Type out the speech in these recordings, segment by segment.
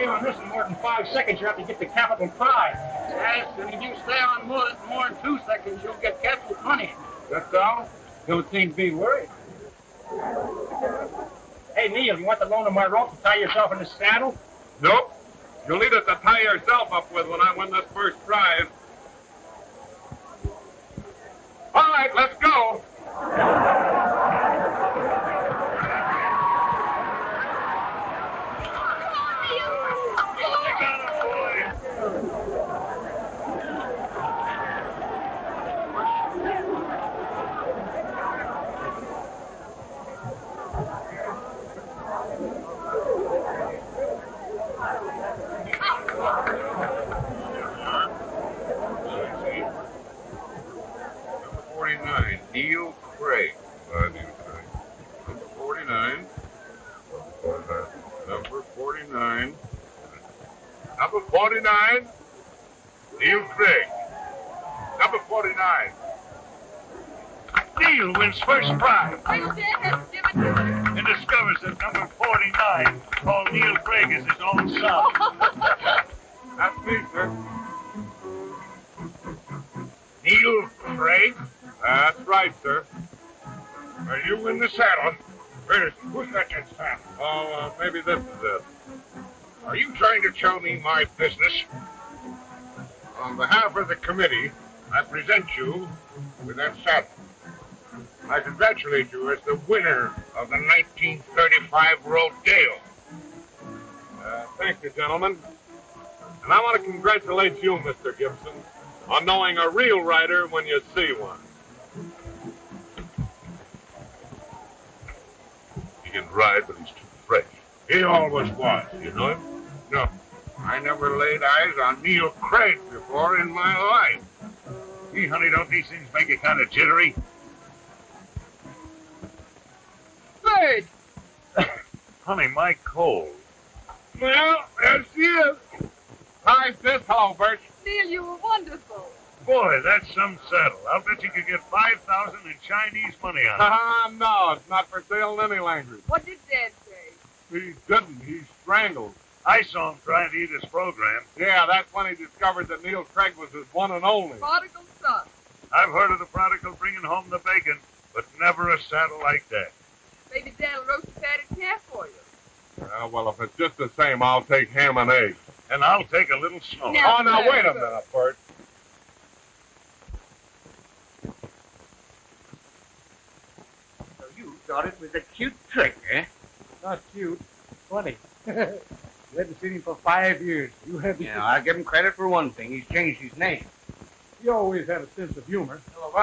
on this in more than 5 seconds, you have to get the capital prize. Yes, and if you stay on more than 2 seconds, you'll get capital punishment. That's all? Don't seem to be worried. Hey, Neil, you want the loan of my rope to tie yourself in the saddle? Nope. You'll need it to tie yourself up with when I win this first prize. All right, let's go. Neil Craig. Number 49. Number 49. Number 49. Neil Craig. Number 49. Neil wins first prize. And discovers that number 49, called Neil Craig, is his own son. That's me, sir. Neil Craig? That's right, sir. Are you in the saddle? Who's got that saddle? Oh, maybe this is it. Are you trying to tell me my business? On behalf of the committee, I present you with that saddle. I congratulate you as the winner of the 1935 rodeo. Thank you, gentlemen. And I want to congratulate you, Mr. Gibson, on knowing a real rider when you see one. He can ride, but he's too fresh. He always was. You know him? No, I never laid eyes on Neil Craig before in my life. Gee, honey, don't these things make you kind of jittery? Bird! Honey, my cold. Well, there she is. Hi, sis. Hello, Bert. Neil, you were wonderful. Boy, that's some saddle. I'll bet you could get 5,000 in Chinese money on it. No, it's not for sale in any language. What did Dad say? He didn't. He's strangled. I saw him trying to eat his program. Yeah, that's when he discovered that Neil Craig was his one and only. Prodigal son. I've heard of the prodigal bringing home the bacon, but never a saddle like that. Maybe Dad will roast a fatted calf for you. Well, if it's just the same, I'll take ham and eggs. And I'll take a little snow. Now, Now, wait a minute, Bert. So you thought it was a cute trick, eh? Not cute. Funny. You hadn't seen him for 5 years. You had to... Yeah, I'll give him credit for one thing. He's changed his name. He always had a sense of humor. So have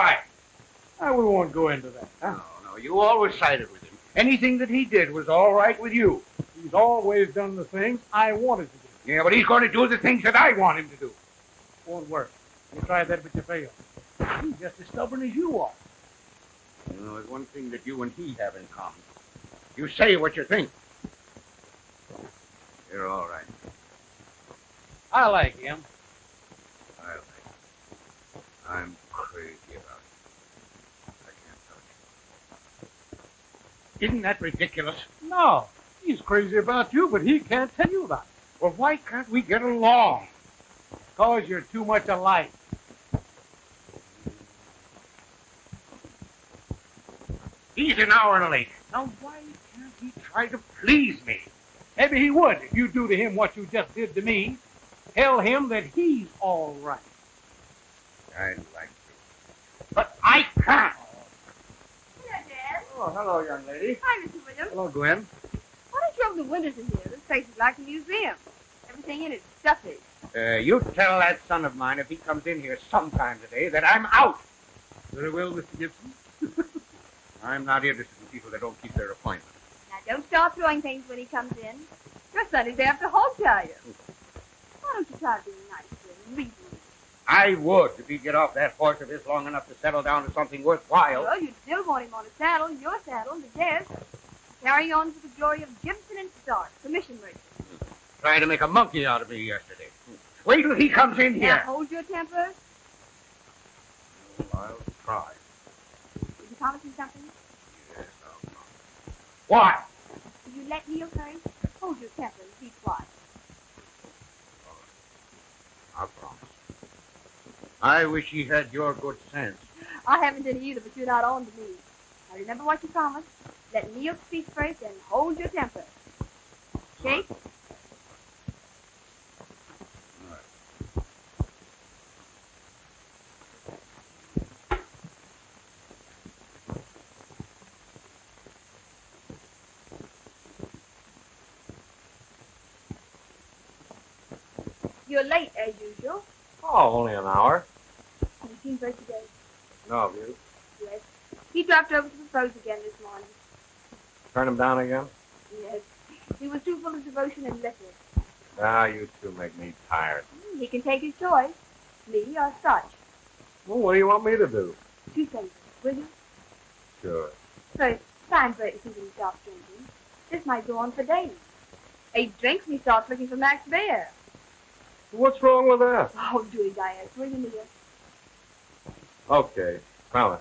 I. We won't go into that. Huh? No, you always sided with him. Anything that he did was all right with you. He's always done the things I wanted to do. Yeah, but he's going to do the things that I want him to do. Won't work. You tried that, but you failed. He's just as stubborn as you are. You know, there's one thing that you and he have in common. You say what you think. You're all right. I like him. I like him. I'm crazy about him. I can't touch him. Isn't that ridiculous? No. He's crazy about you, but he can't tell you about it. Well, why can't we get along? Because you're too much alike. He's an hour late. Now, why can't he try to please me? Maybe he would if you do to him what you just did to me. Tell him that he's all right. I'd like to. But I can't. Hello, Dad. Oh, hello, young lady. Hi, Mr. Williams. Hello, Gwen. Why don't you open the windows in here? This place is like a museum. Everything in it is stuffy. You tell that son of mine if he comes in here sometime today that I'm out. Very well, Mr. Gibson. I'm not interested in people that don't keep their appointments. Now, don't start throwing things when he comes in. Your son is there to hog-tie you. Why don't you try being nice to him and reason with him? I would if he'd get off that horse of his long enough to settle down to something worthwhile. Well, you'd still want him on a saddle, your saddle, the desk. Carrying on for the glory of Gibson and Stark, commission merchant. Trying to make a monkey out of me yesterday. Wait till he comes in here. Now, hold your temper. I'll try. Will you promise me something? Yes, I'll promise. What? Will you let Neil first? Hold your temper and be quiet. I promise. I wish he had your good sense. I haven't any either, but you're not on to me. Now remember what you promised. Let Neil speak first and hold your temper. Okay? You're late, as usual. Oh, only an hour. Have you seen Bert today? No, have you? Yes. He dropped over to propose again this morning. Turn him down again? Yes. He was too full of devotion and liquor. Ah, you two make me tired. He can take his choice. Me or such. Well, what do you want me to do? Two things, will you? Sure. First, find Bert if he can stop drinking. This might go on for days. He drinks and he starts looking for Max Bear. What's wrong with that? Oh, do it, Diane. Will you, Neil? Okay, promise.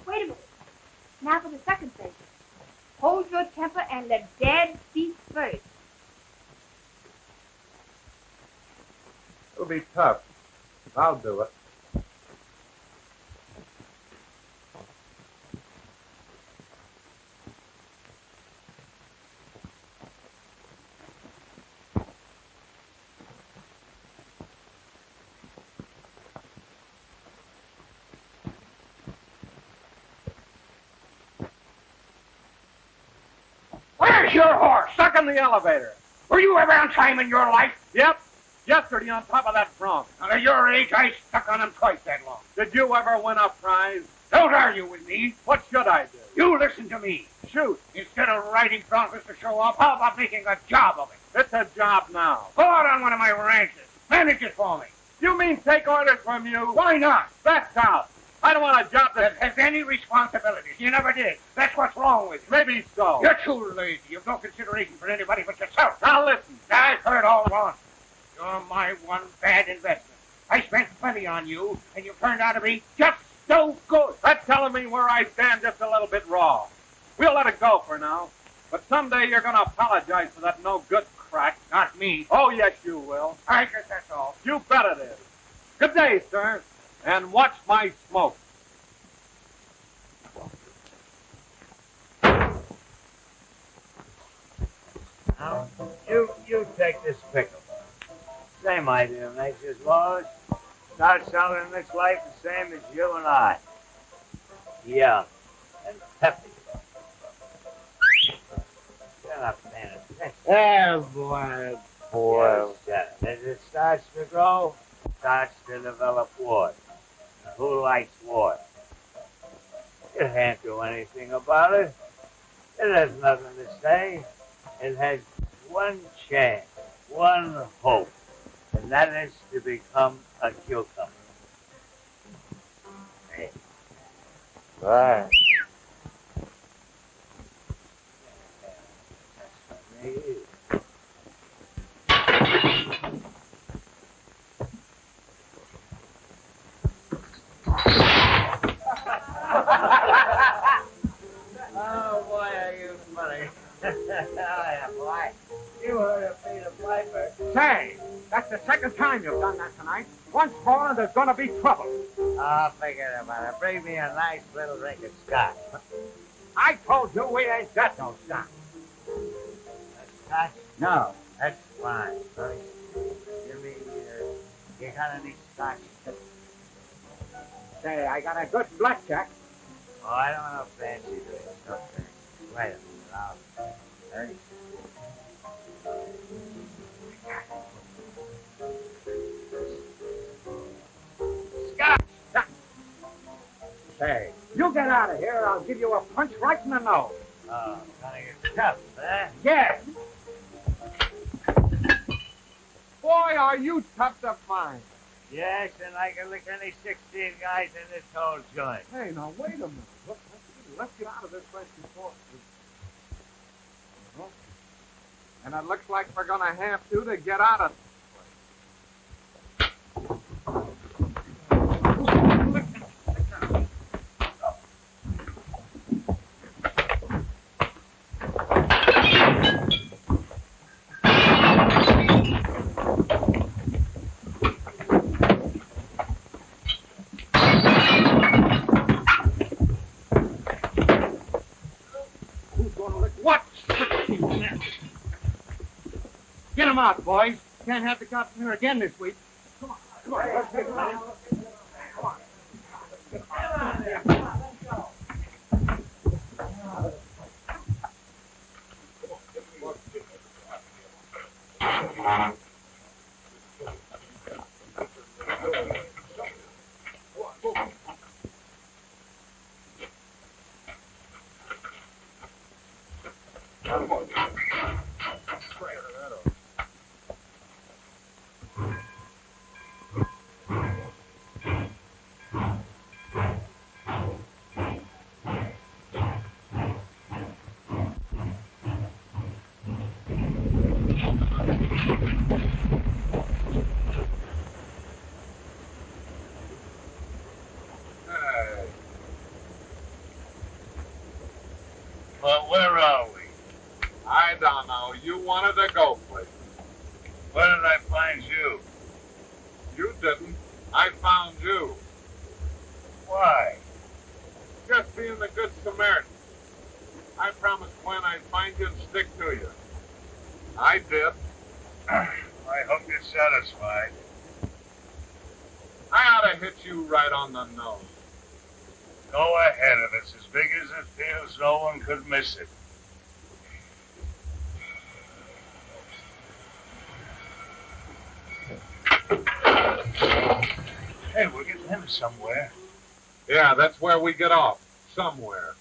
Wait a minute. Now for the second thing. Hold your temper and let Dad speak first. It'll be tough. I'll do it. Where's your horse? Stuck in the elevator. Were you ever on time in your life? Yep. Yesterday on top of that bronc. Now, at your age, I stuck on him twice that long. Did you ever win a prize? Don't argue with me. What should I do? You listen to me. Shoot. Instead of riding broncs to show off, how about making a job of it? It's a job now. Go out on one of my ranches. Manage it for me. You mean take orders from you? Why not? That's out. I don't want a job That that... has any responsibilities. You never did. That's what's wrong with you. Maybe so. You're too lazy. You've no consideration for anybody but yourself. Now listen. I've heard all along. You're my one bad investment. I spent plenty on you, and you turned out to be just so good. That's telling me where I stand just a little bit raw. We'll let it go for now. But someday you're going to apologize for that no-good crack. Not me. Oh, yes, you will. I guess that's all. You bet it is. Good day, sir. And watch my smoke. Now, you take this pickle. Same idea, Nature's laws. Start selling this life the same as you and I. Young and peppy. You're not paying attention. Oh, boy. Yes, as it starts to grow, starts to develop water. And who likes water? You can't do anything about it. It has nothing to say. It has one chance, one hope, and that is to become a cucumber. Hey. Right. Oh, boy, are you funny. Boy, you heard of Peter Piper. Say, that's the second time you've done that tonight. Once more, and there's going to be trouble. Oh, forget about it. Bring me a nice little drink of scotch. I told you we ain't got no stock. Scotch? No, that's fine. Buddy. Give me, you got any scotch? Say, I got a good blackjack. Oh, I don't know fancy drinks. Okay. Wait a minute. Hey. Scotch! Say, you get out of here or I'll give you a punch right in the nose. Oh, gonna get tough, eh? Yes. Boy, are you tough to find. Yes, and I can lick any 16 guys in this whole joint. Hey, now, wait a minute. Let's get out of this place before... And it looks like we're going to have to get out of him out, boys. Can't have the cops in here again this week. Come on, let's get him out. Come on. Well, where are we? I don't know. You wanted to go places. Where did I find you? You didn't. I found you. Why? Just being the good Samaritan. I promised Gwen I'd find you and stick to you. I did. I hope you're satisfied. I ought to hit you right on the nose. Go ahead. If it's as big as it feels, no one could miss it. Hey, we're getting him somewhere. Yeah, that's where we get off. Somewhere.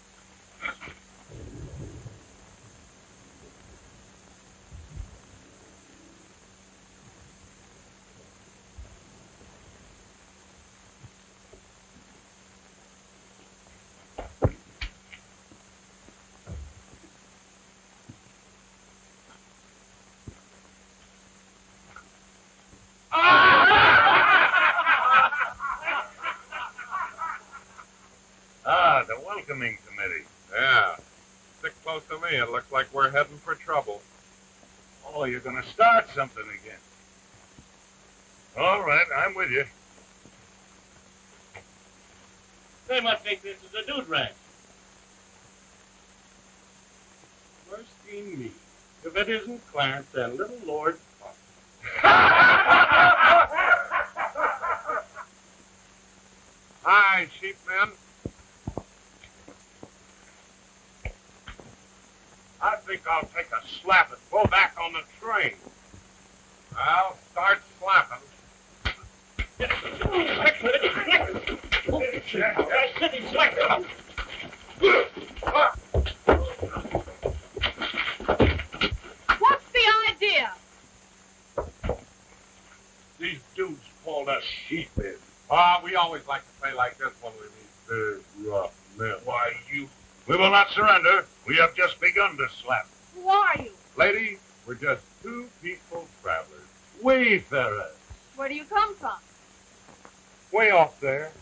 Ah, the welcoming committee. Yeah. Stick close to me. It looks like we're heading for trouble. Oh, you're going to start something again. All right, I'm with you. They must think this is a dude ranch. Worse than me. If it isn't Clarence and little Lord Fox. Hi, sheepmen. I think I'll take a slap and go back on the train. I'll start slapping. What's the idea? These dudes called us sheepmen. We always like to play like this when we meet big, rough men. Why, we will not surrender. We have just begun to slap. Who are you? Lady, we're just two peaceful travelers. Wayfarers. Where do you come from? Way off there.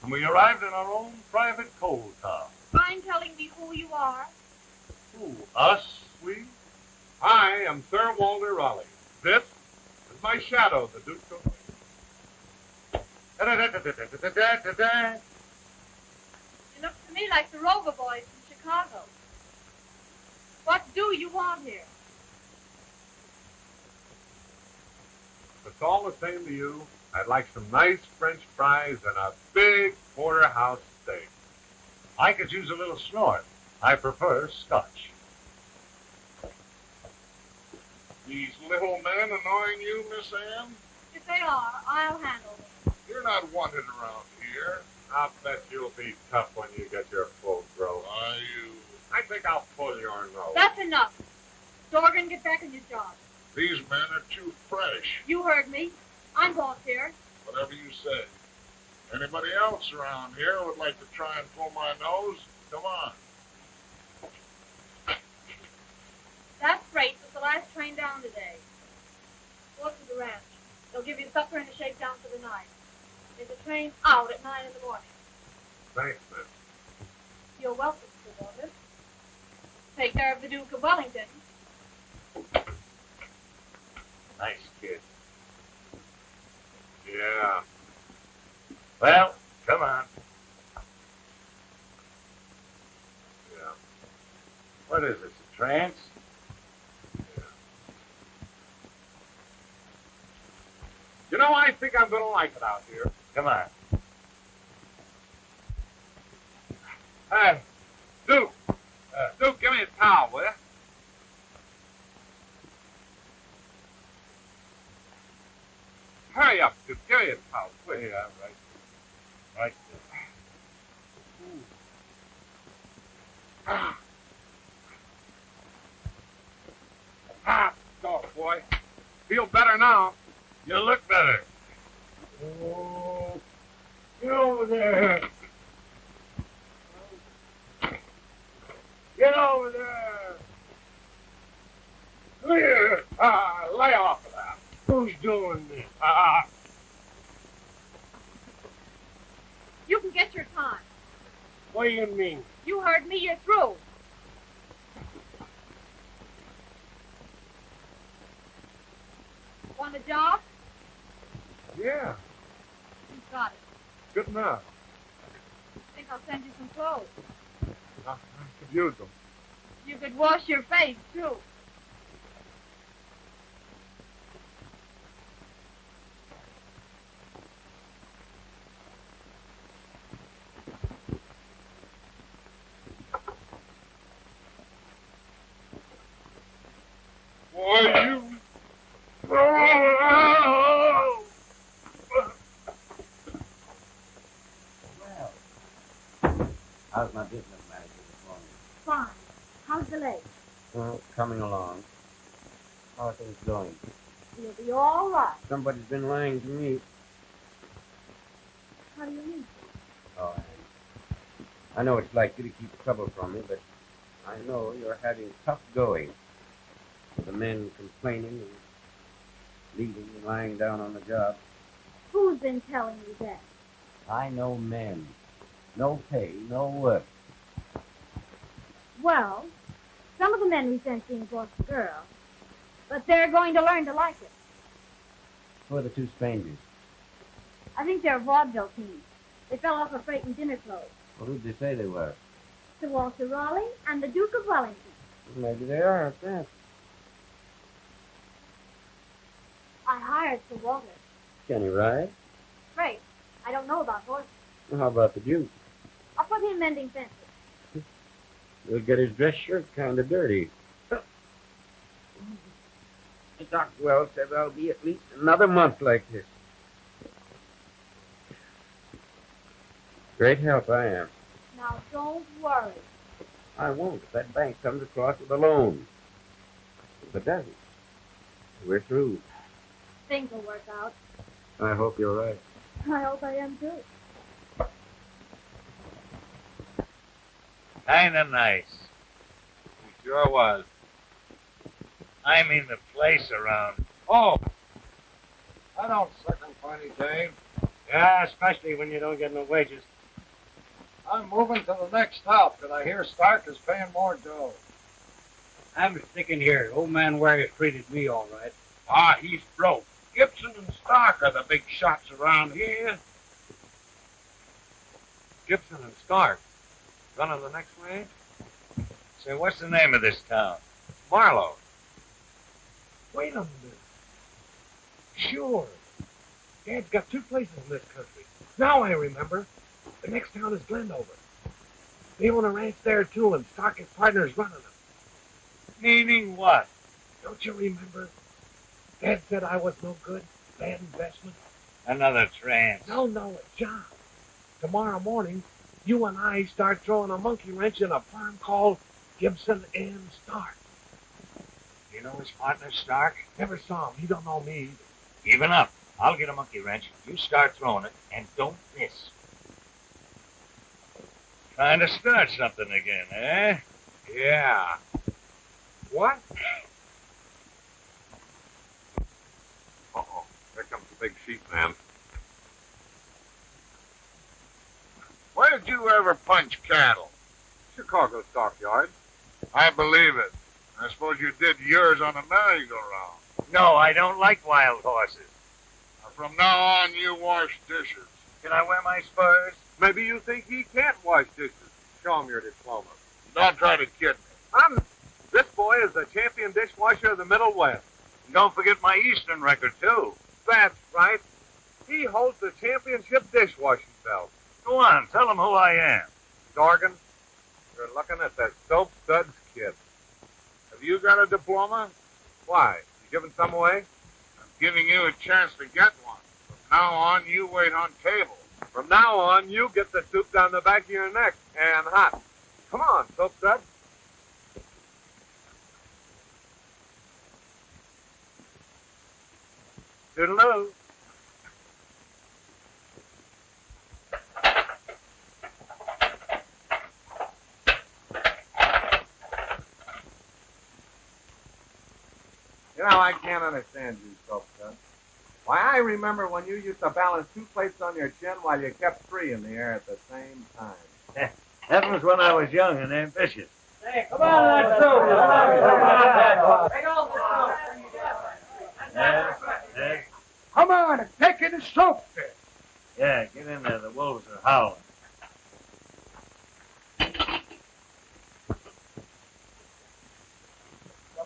And we arrived in our own private coal car. Mind telling me who you are? Who, us? We? I am Sir Walter Raleigh. This is my shadow, the Duke of... You look to me like the Rover Boys from Chicago. What do you want here? If it's all the same to you, I'd like some nice French fries and a big porterhouse steak. I could use a little snort. I prefer Scotch. These little men annoying you, Miss Ann? If they are, I'll handle them. You're not wanted around here. I'll bet you'll be tough when you get your full growth. Are you? I think I'll pull your nose. That's enough. Dorgan, get back on your job. These men are too fresh. You heard me. I'm boss here. Whatever you say. Anybody else around here would like to try and pull my nose? Come on. That freight was the last train down today. Go up to the ranch. They'll give you supper and a shakedown for the night. There's a train out at 9 in the morning. Thanks, miss. You're welcome, Sir Walter. Take care of the Duke of Wellington. Nice kid. Yeah. Well, come on. Yeah. What is this, a trance? like it out here. Come on. Hey, Duke. Duke, give me a towel, will you? Hurry up, Duke. Give me a towel, quick. Yeah, right. Right there. Go, boy. Feel better now. You look better. Oh, get over there. Get over there. Clear. Lay off of that. Who's doing this? You can get your time. What do you mean? You heard me, you're through. Want a job? Yeah, You've got it. good enough. Think I'll send you some clothes. I could use them. You could wash your face, too. Boy, you... How's my business manager this morning? Fine. How's the leg? Well, coming along. How are things going? You'll be all right. Somebody's been lying to me. How do you mean? Oh, I know it's like you to keep trouble from me, but I know you're having tough going. The men complaining and leaving and lying down on the job. Who's been telling you that? I know men. No pay, no work. Well, some of the men resent being bossed a girl, but they're going to learn to like it. Who are the two strangers? I think they're a vaudeville team. They fell off a freight in dinner clothes. Well, who'd they say they were? Sir Walter Raleigh and the Duke of Wellington. Maybe they are at that. I hired Sir Walter. Can he ride? Freight. I don't know about horses. Well, how about the Duke? I'll put him mending fences. He'll get his dress shirt kind of dirty. Dr. Wells said I'll be at least another month like this. Great help I am. Now, don't worry. I won't if that bank comes across with a loan. If it doesn't, we're through. Things will work out. I hope you're right. I hope I am, too. Kinda nice. He sure was. I mean the place around. Oh, I don't second funny, Dave. Yeah, especially when you don't get no wages. I'm moving to the next stop, and I hear Stark is paying more dough. I'm sticking here. Old man Ware has treated me all right. He's broke. Gibson and Stark are the big shots around here. Gibson and Stark. Running the next range? Say, what's the name of this town? Marlowe. Wait a minute. Sure. Dad's got two places in this country. Now I remember. The next town is Glendover. They own a ranch there, too, and Stark and partners running them. Meaning what? Don't you remember? Dad said I was no good, bad investment. Another trance. No, a job. Tomorrow morning, you and I start throwing a monkey wrench in a firm called Gibson and Stark. You know his partner, Stark? Never saw him. He don't know me either. Even up. I'll get a monkey wrench. You start throwing it, and don't miss. Trying to start something again, eh? Yeah. What? Uh-oh. There comes the big sheep man. Where did you ever punch cattle? Chicago stockyard. I believe it. I suppose you did yours on a merry-go-round. No, I don't like wild horses. From now on, you wash dishes. Can I wear my spurs? Maybe you think he can't wash dishes. Show him your diploma. Don't try to kid me. This boy is the champion dishwasher of the Middle West. And don't forget my Eastern record, too. That's right. He holds the championship dishwashing belt. Go on, tell them who I am. Dorgan, you're looking at the Soap Suds kid. Have you got a diploma? Why? You giving some away? I'm giving you a chance to get one. From now on, you wait on table. From now on, you get the soup down the back of your neck, and hot. Come on, Soap Suds. Toodaloo. You know, I can't understand you, Soap Suds. Why, I remember when you used to balance 2 plates on your chin while you kept 3 in the air at the same time. That was when I was young and ambitious. Hey, come on, let's go. Bring all the Yeah, Come on, and take in the soap there. yeah, get in there. The wolves are howling.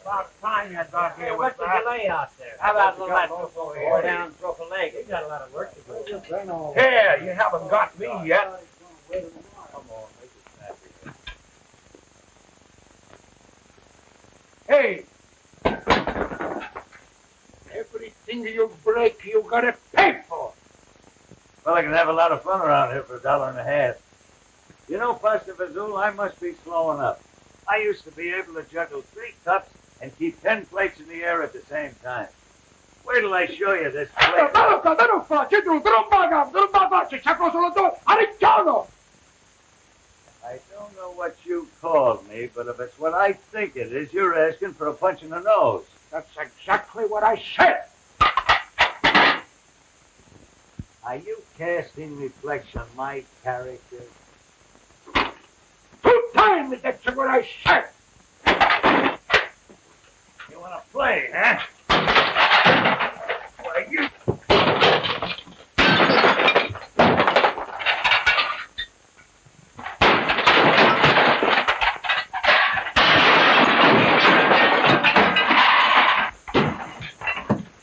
About time you got here with What's the that. delay out there? How about the last over here? Down and broke a leg. You got a lot of work to do. Here, you haven't got me yet. Come on, make it snappy. Hey. Everything you break, you gotta pay for. Well, I can have a lot of fun around here for $1.50. You know, Pastor Fazul, I must be slowing up. I used to be able to juggle 3 cups and keep 10 plates in the air at the same time. Wait till I show you this plate. I don't know what you called me, but if it's what I think it is, you're asking for a punch in the nose. That's exactly what I said. Are you casting reflection on my character? 2 times that's what I said. You want to play, huh? Why, you...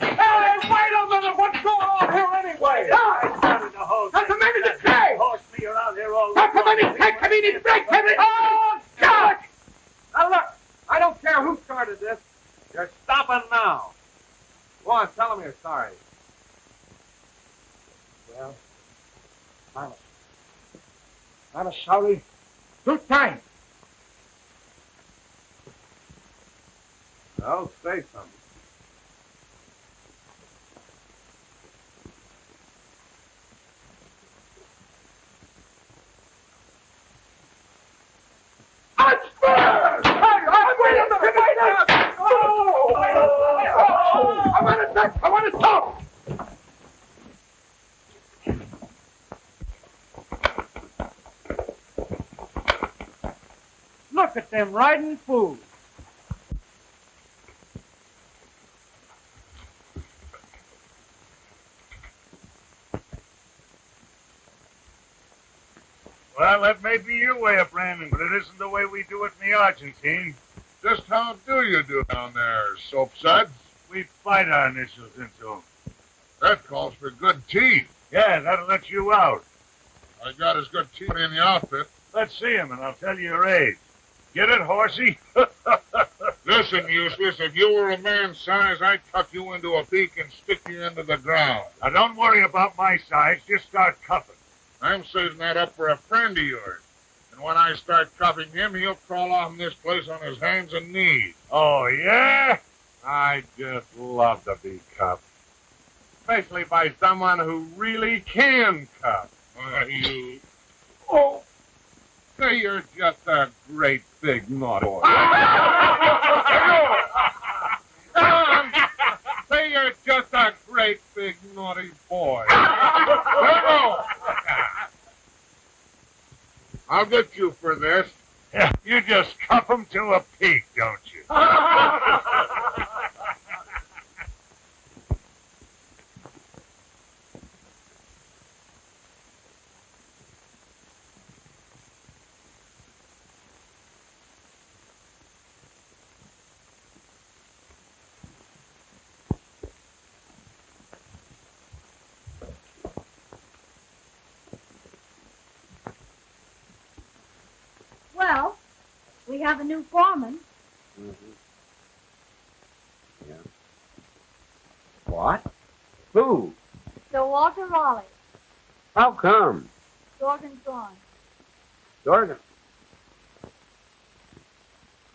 Hey, wait a minute. What's going on here anyway? I started the whole That's thing. a minute to say. Horse me around here all That's a the minute. Take me in break. Oh, God. Now, look, I don't care who started this. You're stopping now. Go on, tell them you're sorry. Well, I'm sorry. 2 times. Well, say something. Wait a minute. I want to talk. Look at them riding fools. Well, that may be your way of branding, but it isn't the way we do it in the Argentine. Just how do you do down there, Soap Suds? We fight our initials into them. That calls for good teeth. Yeah, that'll let you out. I got as good teeth in the outfit. Let's see him, and I'll tell you your age. Get it, horsey? Listen, Useless, if you were a man's size, I'd tuck you into a beak and stick you into the ground. Now, don't worry about my size. Just start cuffing. I'm saving that up for a friend of yours. And when I start cuffing him, he'll crawl off this place on his hands and knees. Oh, yeah? I just love to be cuffed. Especially by someone who really can cuff. You... Oh, say you're just a great big naughty boy. Say you're just a great big naughty boy. I'll get you for this. Yeah, you just cuff him to a peak, don't you? We have a new foreman. Mm-hmm. Yeah. What? Who? Sir Walter Raleigh. How come? Dorgan's gone. Dorgan.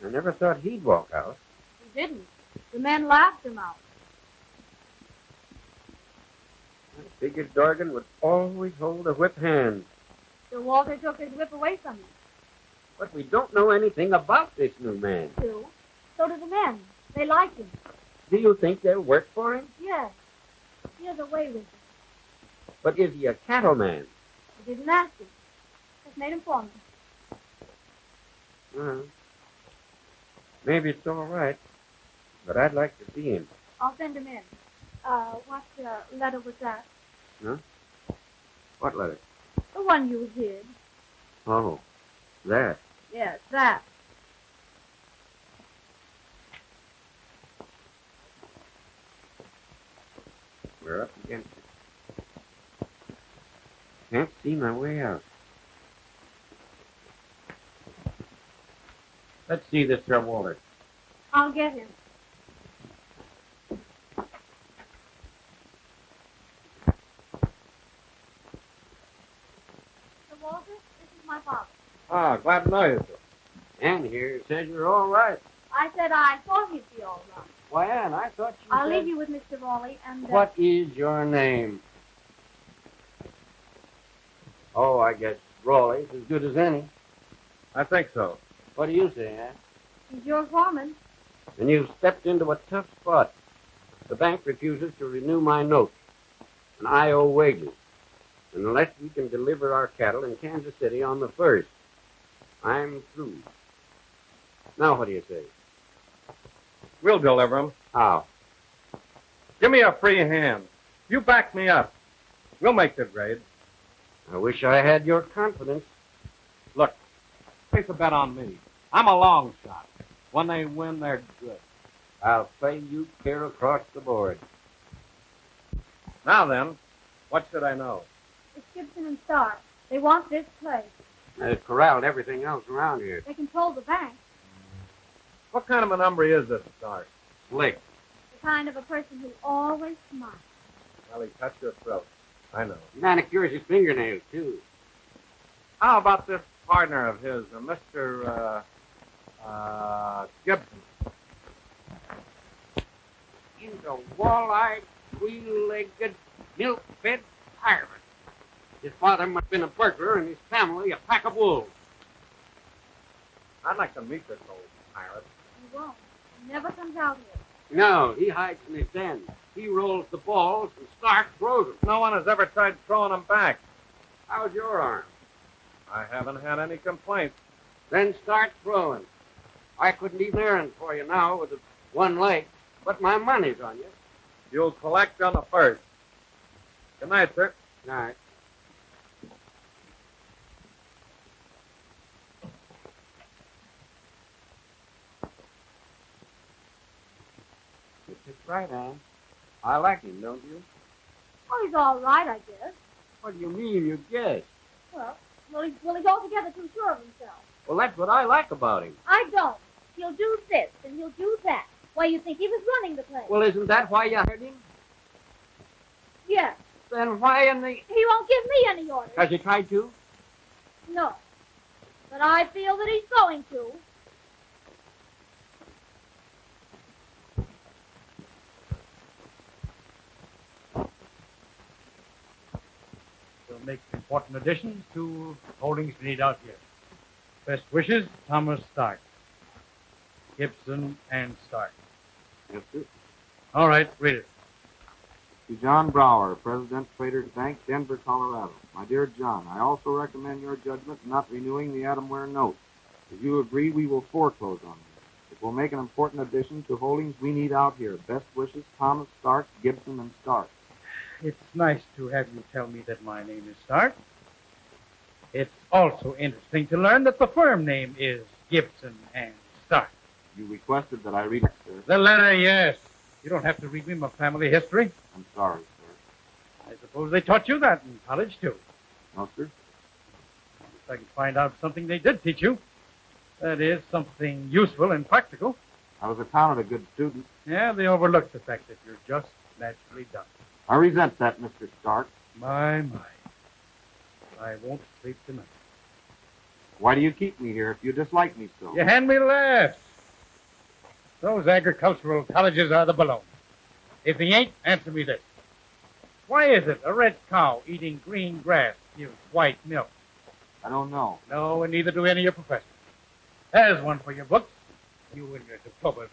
I never thought he'd walk out. He didn't. The men laughed him out. I figured Dorgan would always hold a whip hand. Sir Walter took his whip away from him. But we don't know anything about this new man. Too. So do the men. They like him. Do you think they'll work for him? Yes. He has a way with him. But is he a cattleman? He didn't ask him. Just made him foreman. Maybe it's all right. But I'd like to see him. I'll send him in. What letter was that? Huh? What letter? The one you hid. Oh, that. Yes, that. We're up against it. Can't see my way out. Let's see this, Sir Walter. I'll get him. Sir Walter, this is my father. Ah, glad to know you, sir. Ann here says you're all right. I said I thought he'd be all right. Why, Ann, I thought you I'll said... leave you with Mr. Raleigh and... What is your name? Oh, I guess Raleigh's as good as any. I think so. What do you say, Ann? He's your foreman. And you've stepped into a tough spot. The bank refuses to renew my note, and I owe wages. Unless we can deliver our cattle in Kansas City on the 1st, I'm through. Now what do you say? We'll deliver him. How? Give me a free hand. You back me up. We'll make the grade. I wish I had your confidence. Look, place a bet on me. I'm a long shot. When they win, they're good. I'll play you clear across the board. Now then, what should I know? It's Gibson and Stark. They want this place. They've corralled everything else around here. They control the bank. What kind of an hombre is this Stark? Slick. The kind of a person who always smiles. Well, he cut your throat. I know. Manicures his fingernails, too. How about this partner of his, Mr. Gibson? He's a wall-eyed, three-legged, milk-fed pirate. His father must have been a burglar and his family a pack of wolves. I'd like to meet this old pirate. He won't. He never comes out here. No, he hides in his den. He rolls the balls and Stark throws them. No one has ever tried throwing them back. How's your arm? I haven't had any complaints. Then start throwing. I couldn't even errand for you now with one leg, but my money's on you. You'll collect on the 1st. Good night, sir. All right. It's right, Ann. I like him, don't you? Well, he's all right, I guess. What do you mean, you guess? Well, he's altogether too sure of himself. Well, that's what I like about him. I don't. He'll do this, and he'll do that. Why, you think he was running the place? Well, isn't that why you hired him? Yes. Then why in the... He won't give me any orders. Has he tried to? No. But I feel that he's going to. We'll make important additions to holdings we need out here. Best wishes, Thomas Stark. Gibson and Stark. Yes, sir. All right, read it. To John Brower, President, Traders Bank, Denver, Colorado. My dear John, I also recommend your judgment in not renewing the Adam Ware note. If you agree, we will foreclose on it. It will make an important addition to holdings we need out here. Best wishes, Thomas Stark, Gibson, and Stark. It's nice to have you tell me that my name is Stark. It's also interesting to learn that the firm name is Gibson and Stark. You requested that I read it, sir. The letter, yes. You don't have to read me my family history. I'm sorry, sir. I suppose they taught you that in college, too. No, sir. If I can find out something they did teach you. That is, something useful and practical. I was accounted a good student. Yeah, they overlook the fact that you're just naturally dumb. I resent that, Mr. Stark. My. I won't sleep tonight. Why do you keep me here if you dislike me so? You hand me laughs. Those agricultural colleges are the baloney. If he ain't, answer me this. Why is it a red cow eating green grass gives white milk? I don't know. No, and neither do any of your professors. There's one for your books. You and your diploma.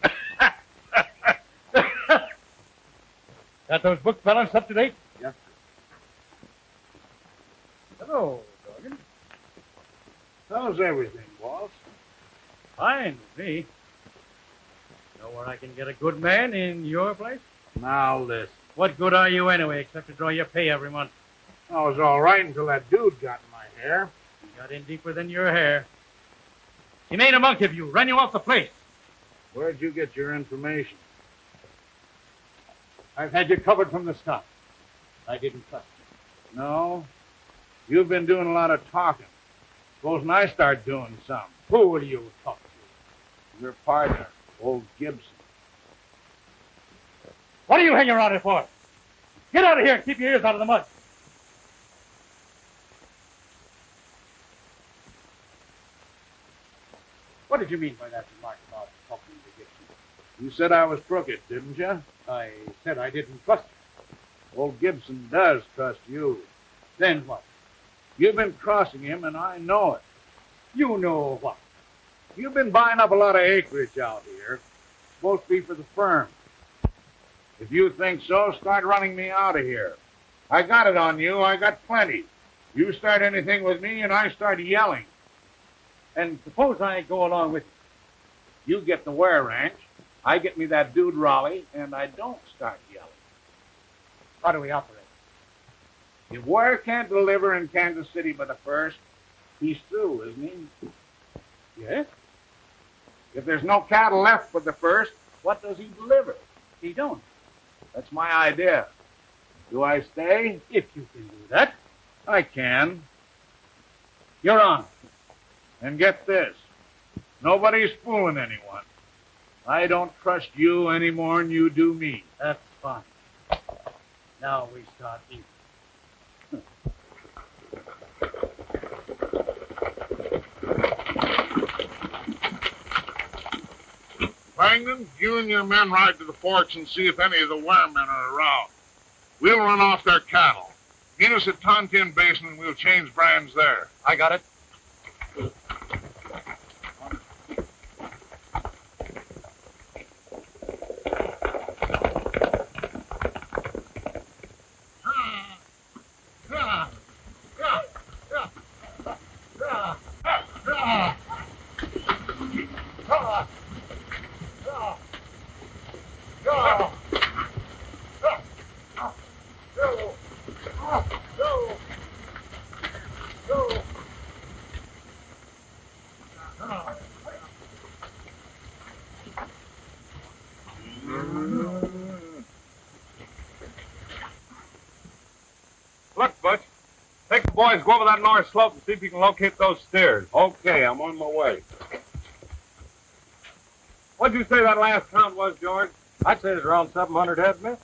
Got those books balanced up to date? Yes, sir. Hello, Dorgan. How's everything, boss? Fine with me. Know where I can get a good man in your place? Now listen. What good are you anyway, except to draw your pay every month? I was all right until that dude got in my hair. You got in deeper than your hair. He made a monkey of you, ran you off the place. Where'd you get your information? I've had you covered from the start. I didn't trust you. No. You've been doing a lot of talking. Supposing I start doing some. Who will you talk to? Your partner, old Gibson. What are you hanging around here for? Get out of here and keep your ears out of the mud. What did you mean by that remark about talking to Gibson? You said I was crooked, didn't you? I said I didn't trust you. Old Gibson does trust you. Then what? You've been crossing him, and I know it. You know what? You've been buying up a lot of acreage out here. Supposed to be for the firm. If you think so, start running me out of here. I got it on you. I got plenty. You start anything with me, and I start yelling. And suppose I go along with you. You get the Ware ranch. I get me that dude Raleigh, and I don't start yelling. How do we operate? If Ware can't deliver in Kansas City by the 1st, he's through, isn't he? Yes? If there's no cattle left for the 1st, what does he deliver? He don't. That's my idea. Do I stay? If you can do that. I can. You're on. And get this. Nobody's fooling anyone. I don't trust you any more than you do me. That's fine. Now we start eating. Langdon, you and your men ride to the forks and see if any of the Ware men are around. We'll run off their cattle. Meet us at Tontin Basin and we'll change brands there. I got it. Look, Butch. Take the boys, go over that north slope and see if you can locate those stairs. Okay, I'm on my way. What'd you say that last count was, George? I'd say it's around 700 head, miss.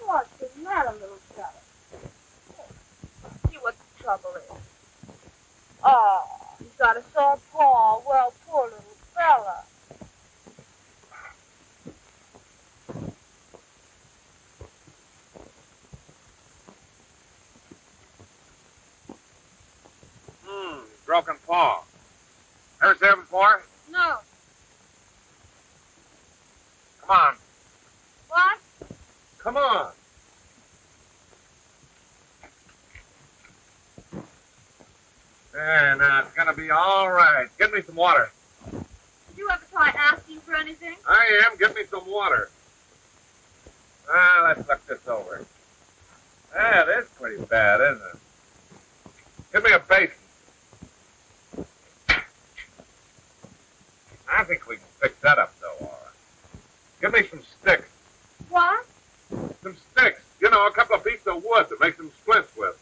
What's the matter, little fella? See what the trouble is. Oh, he's got a sore paw. Well, poor little fella. Broken paw. Ever see it before? No. Come on. What? Come on. There, now, it's gonna be all right. Get me some water. Did you ever try asking for anything? I am. Get me some water. Let's look this over. That is pretty bad, isn't it? Give me a basin. I think we can fix that up, though, all right. Give me some sticks. What? Some sticks. You know, a couple of pieces of wood to make some splints with.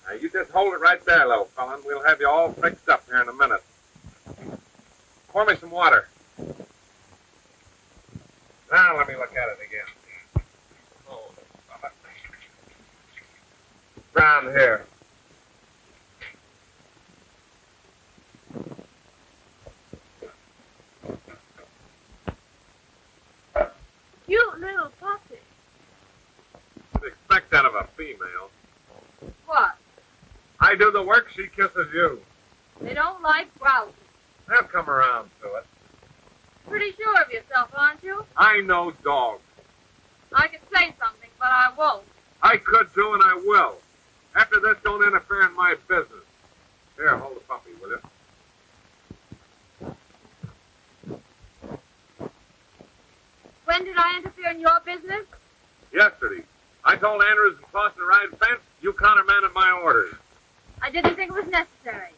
Now, you just hold it right there, little fella, and we'll have you all fixed up here in a minute. Pour me some water. Now, let me look at it again. Oh, round here. Cute little puppy. You'd expect that of a female. What? I do the work, she kisses you. They don't like grouses. They'll come around to it. Pretty sure of yourself, aren't you? I know dogs. I could say something, but I won't. I could do, and I will. After this, don't interfere in my business. Here, hold the puppy, will you? When did I interfere in your business? Yesterday. I told Andrews and Foster to ride fence. You countermanded my orders. I didn't think it was necessary.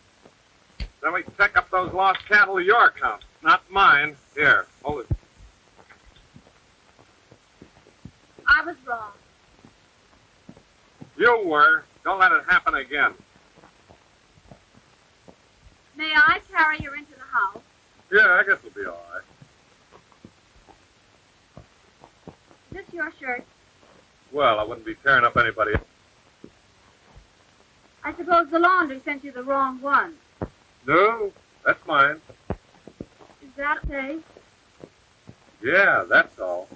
Then we check up those lost cattle of your account, not mine. Here, hold it. I was wrong. You were. Don't let it happen again. May I carry you into the house? Yeah, I guess it'll be all right. Is this your shirt? Well, I wouldn't be tearing up anybody. I suppose the laundry sent you the wrong one. No, that's mine. Is that okay? Yeah, that's all.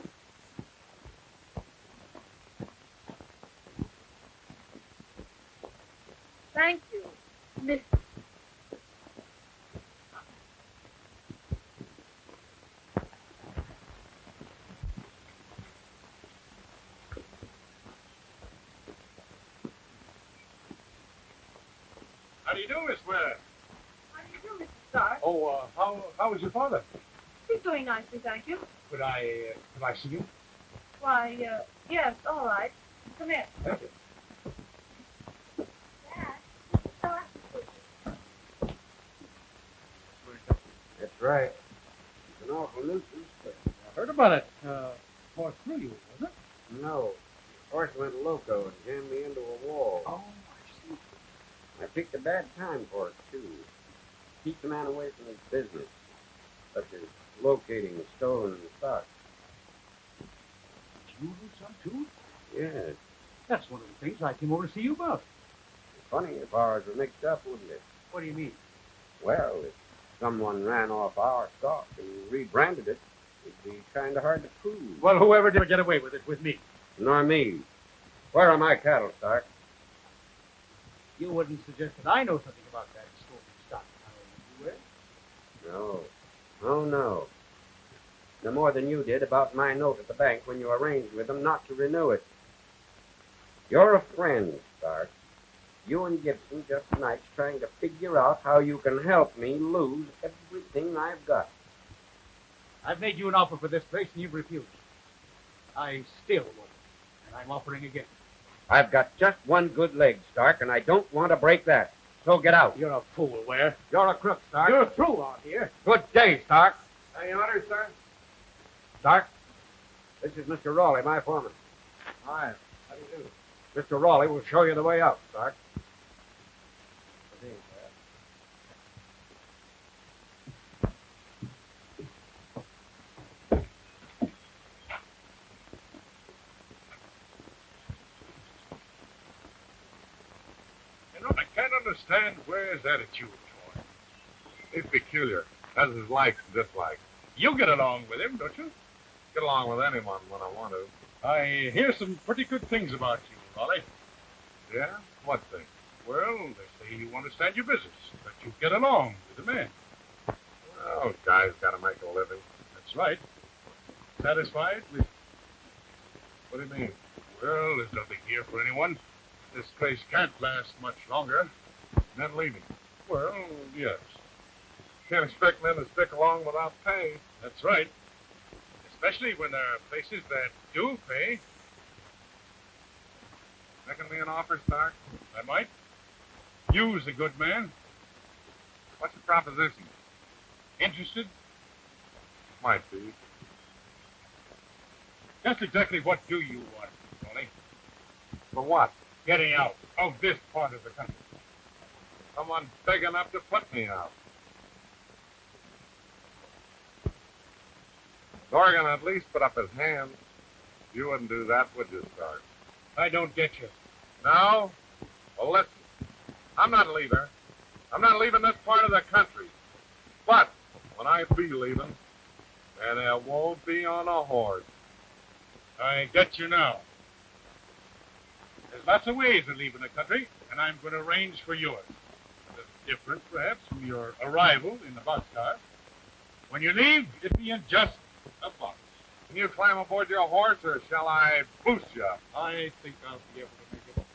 Thank you, Miss. How do you do, Miss Ware? How do you do, Mr. Stark? Oh, how is your father? He's doing nicely, thank you. Could I see you? Why, yes, all right. Come here. Thank you. That's right. It's an awful nuisance, but I heard about it. Horse through you, wasn't it? no. The horse went loco and jammed me into a wall. Oh, I see. I picked a bad time for it, too. Keep the man away from his business, such as locating stolen stock. Did you do some, too? Yes. That's one of the things I came over to see you about. It's funny if ours were mixed up, wouldn't it? What do you mean? Well, if someone ran off our stock and rebranded it, it'd be kind of hard to prove. Well, whoever did get away with it with me. Nor me. Where are my cattle, Stark? You wouldn't suggest that I know something about that stolen stock, would you, Ware? No. Oh, no. No more than you did about my note at the bank when you arranged with them not to renew it. You're a friend, Stark. You and Gibson just tonight's trying to figure out how you can help me lose everything I've got. I've made you an offer for this place, and you've refused. I still won't, and I'm offering again. I've got just one good leg, Stark, and I don't want to break that. So get out. You're a fool, Ware. You're a crook, Stark. You're through out here. Good day, Stark. Any orders, sir? Stark, this is Mr. Raleigh, my foreman. Hi. How do you do? Mr. Raleigh will show you the way out, Stark. You know, I can't understand Ware's attitude toward him. He's peculiar, has his likes and dislikes. You get along with him, don't you? Get along with anyone when I want to. I hear some pretty good things about you, Raleigh. Yeah? What thing? Well, they say you understand your business, that you get along with the men. Well, guys got to make a living. That's right. Satisfied with... What do you mean? Well, there's nothing here for anyone. This place can't last much longer. Men leaving. Well, yes. Can't expect men to stick along without pay. That's right. Especially when there are places that do pay. Making me an offer, Stark? I might. You's a good man. What's the proposition? Interested? Might be. Just exactly what do you want, Tony? For what? Getting out of this part of the country. Someone big enough to put me out. Dorgan at least put up his hand. You wouldn't do that, would you, Stark? I don't get you. No? Well, listen. I'm not a leaver. I'm not leaving this part of the country. But when I be leaving, and it won't be on a horse. I get you now. There's lots of ways of leaving the country, and I'm going to arrange for yours. That's different, perhaps, from your arrival in the boxcar. When you leave, it be in just a box. Can you climb aboard your horse, or shall I boost you up? I think I'll be able to make it.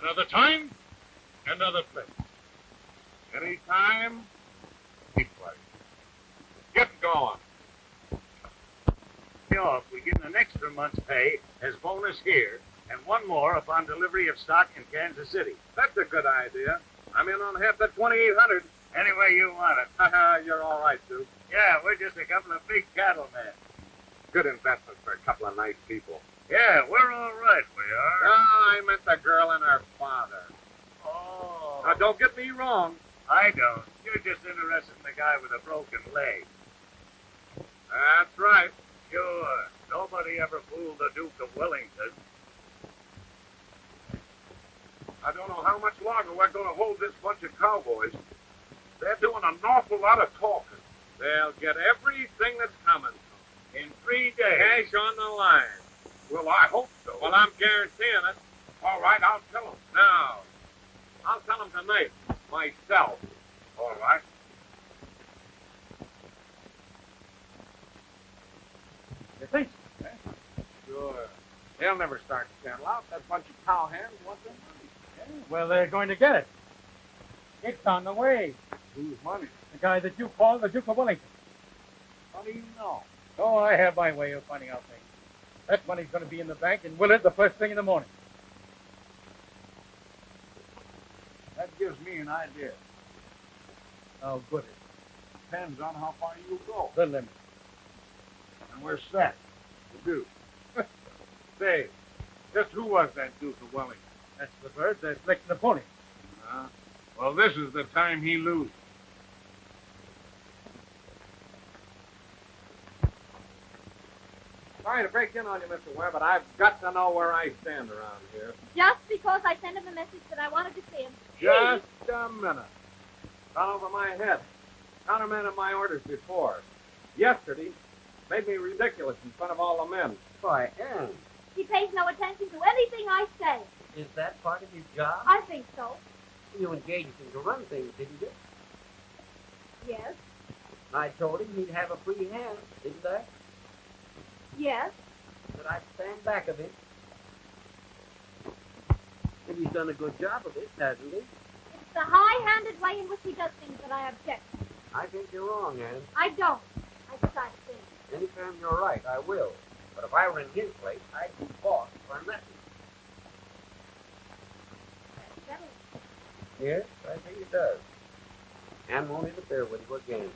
Another time, another place. Any time, any place. Get going. Sure, if we give him an extra month's pay as bonus here, and one more upon delivery of stock in Kansas City. That's a good idea. I'm in on half the 2,800. Any way you want it. You're all right, Sue. Yeah, we're just a couple of big cattlemen. Good investment for a couple of nice people. Yeah, we're all right, we are. I meant the girl and her father. Oh. Now, don't get me wrong. I don't. You're just interested in the guy with a broken leg. That's right. Sure. Nobody ever fooled the Duke of Wellington. I don't know how much longer we're going to hold this bunch of cowboys. They're doing an awful lot of talking. They'll get everything that's coming to them. In 3 days. Cash on the line. Well, I hope so. Well, I'm guaranteeing it. All right, I'll tell them. Now, I'll tell them tonight. Myself. All right. You think so, eh? Sure. They'll never start to settle out. That bunch of cowhands want their money. Yeah, well, they're going to get it. It's on the way. Whose money? The guy that you call the Duke of Wellington. How do you know? Oh, I have my way of finding out things. That money's going to be in the bank in Willard the first thing in the morning. That gives me an idea. How good it Depends on how far you go. is. The limit. And we're set. We do. Say, just who was that Duke of Wellington? That's the bird that's licking the pony. Well, this is the time he loses. Sorry to break in on you, Mr. Ware, but I've got to know where I stand around here. Just because I sent him a message that I wanted to see him. Just a minute. Gone over my head. Countermanded my orders before. Yesterday, made me ridiculous in front of all the men. Why, Anne, He pays no attention to anything I say. is that part of your job? I think so. You engaged him to run things, didn't you? Yes. I told him he'd have a free hand, didn't I? Yes. That I'd stand back of him. And he's done a good job of it, hasn't he? It's the high-handed way in which he does things that I object to. I think you're wrong, Anne. I don't. I decide things. Anytime you're right, I will. But if I were in his place, I'd be boss if I'm messing. Yes, I think it does. Anne won't interfere with you again.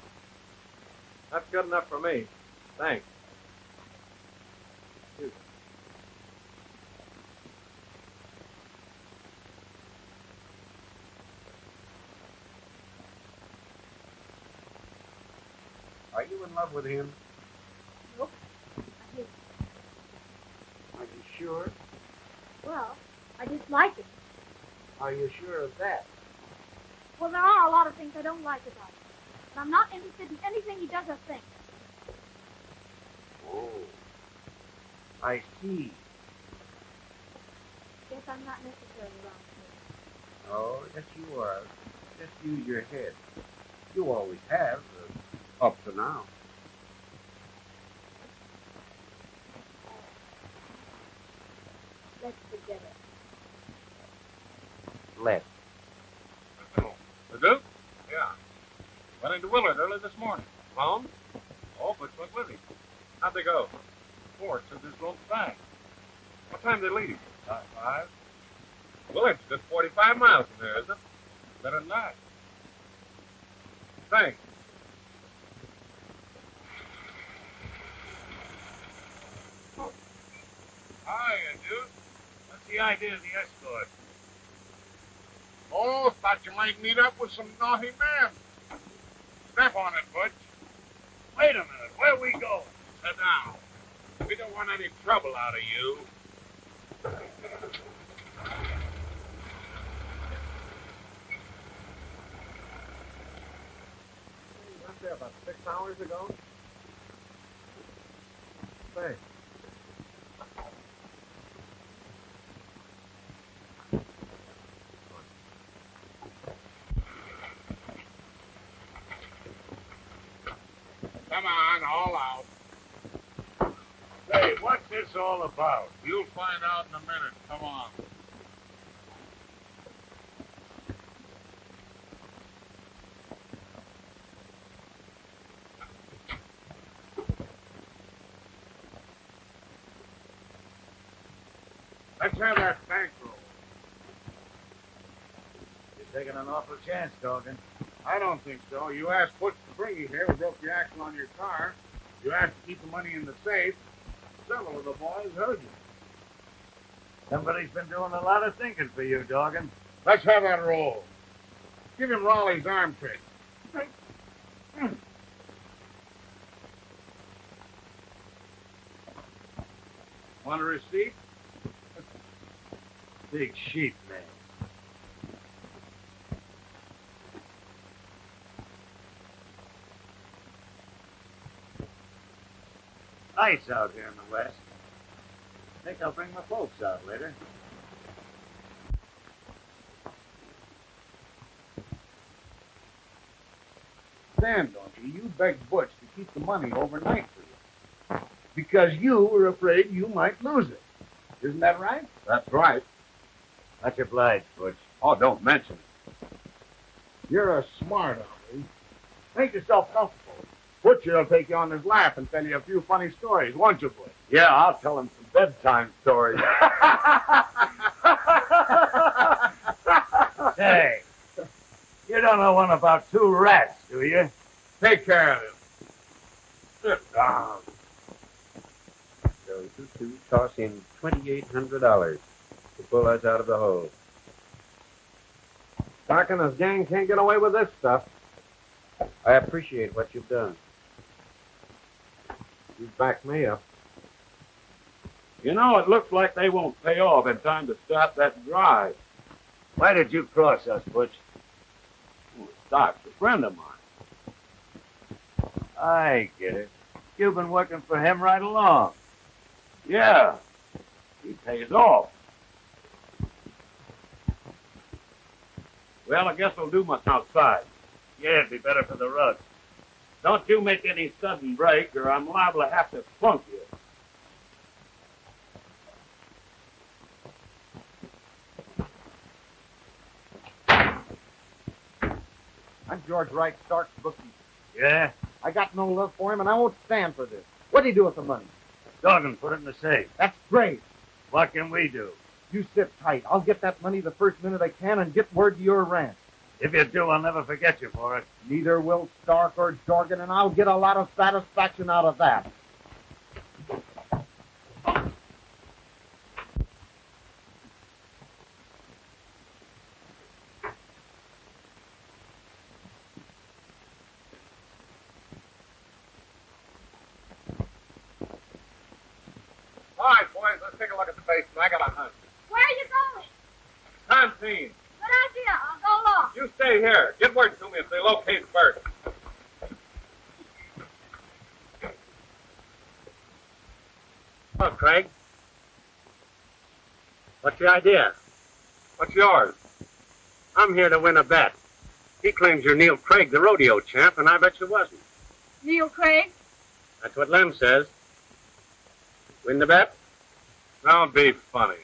That's good enough for me. Thanks. Are you in love with him? Nope. I hate Are you sure? Well, I dislike it. Are you sure of that? Well, there are a lot of things I don't like about him. And I'm not interested in anything he does or thinks. Oh, I see. Guess I'm not necessarily around here. Oh, yes, you are. Just use your head. You always have, up to now. Let's forget it. Left. The Duke? Yeah. Went into Willard early this morning. Alone? Oh, but went with him. How'd they go? Ford said this rope's back. What time did they leave? 5. Well, it's just 45 miles from there, isn't it? Better than that. Thanks. Hiya, dude. What's the idea of the escort? Oh, thought you might meet up with some naughty men. Step on it, Butch. Wait a minute. Where we going? Sit down. We don't want any trouble out of you. You got there about 6 hours ago? Say. Come on, all out. Say, what's this all about? You'll find out in a minute. Come on. Let's have that bankroll. You're taking an awful chance, Dorgan. I don't think so. You asked Butch to bring you here. We broke the axle on your car. You asked to keep the money in the safe. Several of the boys heard you. Somebody's been doing a lot of thinking for you, Dorgan. Let's have that roll. Give him Raleigh's arm trick. Want a receipt? Big sheep, man. Nice out here in the west. Think I'll bring my folks out later. Stand, don't you? You begged Butch to keep the money overnight for you. Because you were afraid you might lose it. Isn't that right? That's right. Much obliged, Butch. Oh, don't mention it. You're a smart aleck. Make yourself comfortable. Butcher will take you on his lap and tell you a few funny stories, won't you, Butch? Yeah, I'll tell him some bedtime stories. Say, you don't know one about two rats, do you? Take care of him. Sit down. So you two toss in $2,800 to pull us out of the hole. Doc and his gang can't get away with this stuff. I appreciate what you've done. You backed me up. You know, it looks like they won't pay off in time to start that drive. Why did you cross us, Butch? Well, Doc's a friend of mine. I get it. You've been working for him right along. Yeah, he pays off. Well, I guess I'll do my outside. Yeah, it'd be better for the rug. Don't you make any sudden break, or I'm liable to have to plunk you. I'm George Wright, Stark's bookkeeper. Yeah? I got no love for him, and I won't stand for this. What'd he do with the money? Dorgan put it in the safe. That's great. What can we do? You sit tight. I'll get that money the first minute I can and get word to your ranch. If you do, I'll never forget you for it. Neither will Stark or Dorgan, and I'll get a lot of satisfaction out of that. All right, boys, let's take a look at the basement. I got a hunch. Where are you going? Canteen. Good idea. I'll go along. You stay here. Get word to me if they locate first. Oh, Craig. What's your idea? What's yours? I'm here to win a bet. He claims you're Neil Craig, the rodeo champ, and I bet you wasn't. Neil Craig? That's what Lem says. Win the bet? Don't be funny.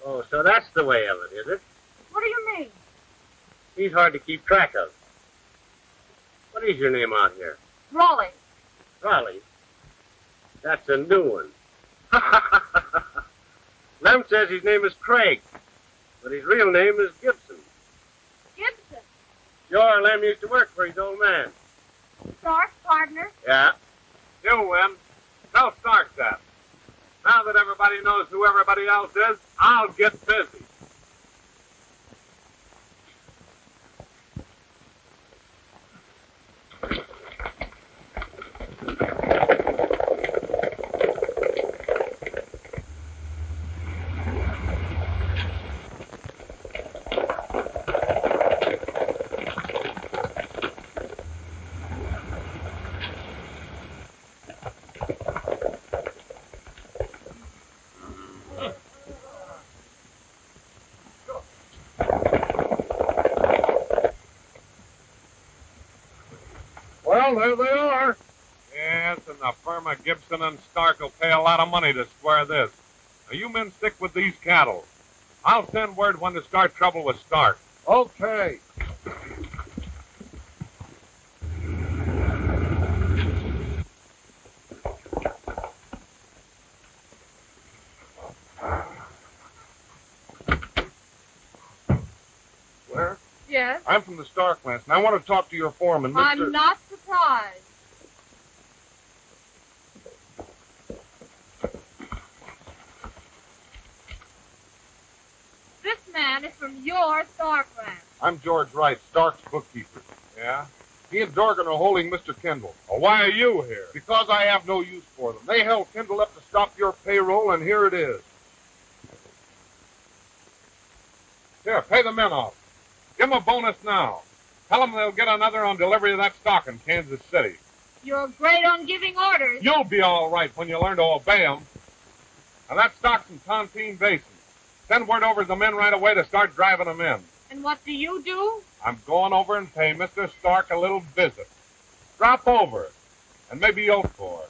Oh, so that's the way of it, is it? What do you mean? He's hard to keep track of. What is your name out here? Raleigh. Raleigh? That's a new one. Lem says his name is Craig. but his real name is Gibson. Gibson, Sure, Lem used to work for his old man. Stark's partner. Yeah. You win. Tell Stark that. Now that everybody knows who everybody else is, I'll get busy. Well, there they are. Yes, and the firm of Gibson and Stark will pay a lot of money to square this. Now, you men stick with these cattle. I'll send word when to start trouble with Stark. Okay. Where? Yes. I'm from the Stark Lance, and I want to talk to your foreman, Mr. I'm not surprised. This man is from your Stark ranch. I'm George Wright, Stark's bookkeeper. Yeah? He and Dorgan are holding Mr. Kendall. Well, why are you here? Because I have no use for them. They held Kendall up to stop your payroll, and here it is. Here, pay the men off. Give them a bonus now. Tell them they'll get another on delivery of that stock in Kansas City. You're great on giving orders. You'll be all right when you learn to obey them. Now, that stock's in Tontine Basin. Send word over to the men right away to start driving them in. And what do you do? I'm going over and pay Mr. Stark a little visit. Drop over, and maybe you'll for it.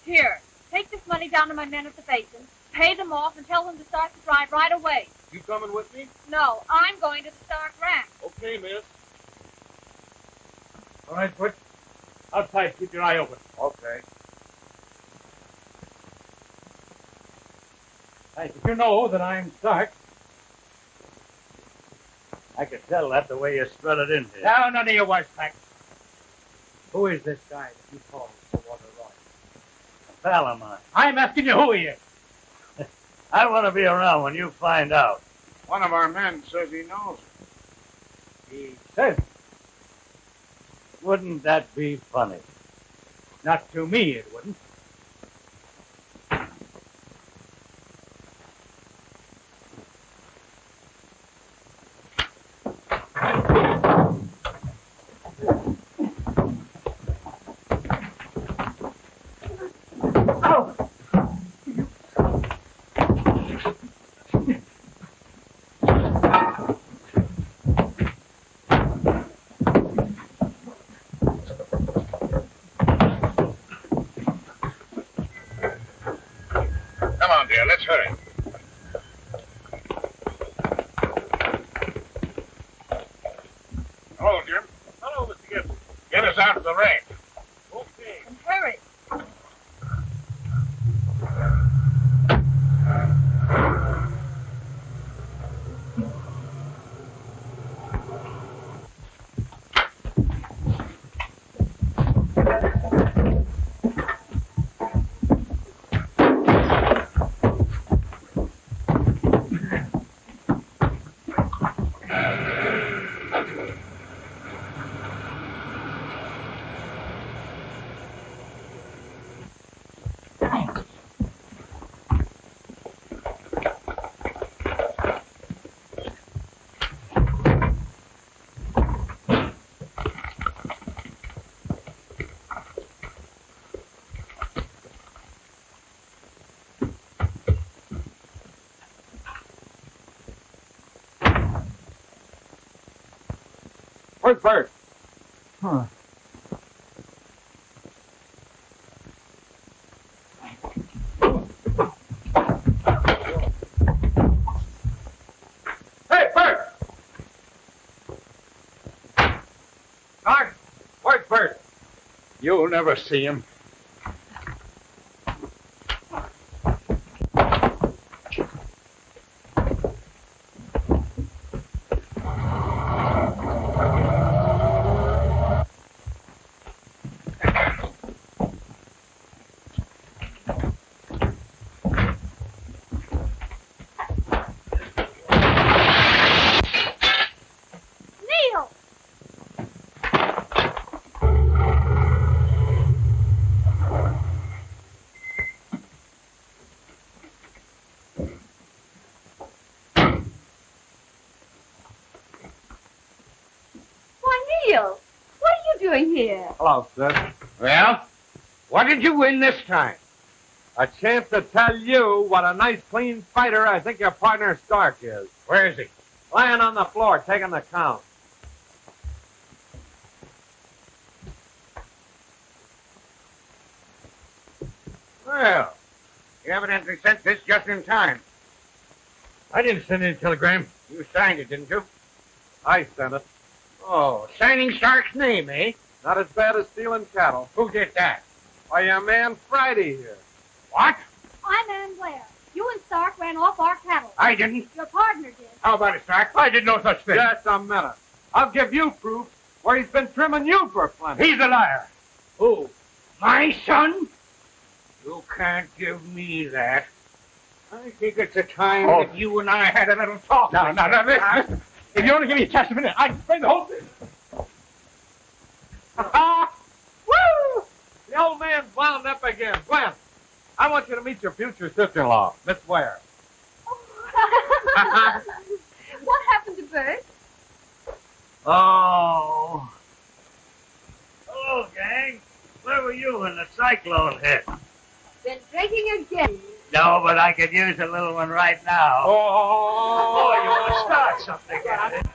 Here, take this money down to my men at the basin, pay them off, and tell them to start the drive right away. You coming with me? No, I'm going to the Stark ranch. Okay, miss. All right, Butch. Outside, keep your eye open. Okay. Hey, did you know that I'm Stark? I could tell that the way you strutted in here. Now, none of your wisecracks. Who is this guy that you call the water rod? A pal of mine. I'm asking you who he is. I want to be around when you find out. One of our men says he knows. He says, Wouldn't that be funny? not to me, it wouldn't. Come on, dear, let's hurry. Hello, Jim. Hello, Mr. Gibson. Get us out of the ranch. Okay. And hurry. Where's Bert? Huh. Hey, Bert! Stark, where's Bert? You'll never see him. Here. Hello, sis. Well, what did you win this time? A chance to tell you what a nice, clean fighter I think your partner Stark is. Where is he? Lying on the floor, taking the count. Well, you evidently sent this just in time. I didn't send any telegram. You signed it, didn't you? I sent it. Oh, signing Stark's name, eh? Not as bad as stealing cattle. Who did that? Why, your man Friday here. What? I'm Ann Ware. You and Stark ran off our cattle. I didn't. Your partner did. How about it, Stark? I did no such thing. Just a minute. I'll give you proof where he's been trimming you for plenty. He's a liar. Who? My son? You can't give me that. I think it's a time that you and I had a little talk. No, listen. If you only give me just a minute, I can explain the whole thing. Woo! The old man's wound up again. Gwen, I want you to meet your future sister-in-law, Miss Ware. What happened to Bert? Oh. Hello, gang. Where were you when the cyclone hit? Been drinking again. No, but I could use a little one right now. Oh, you want to start something, got it?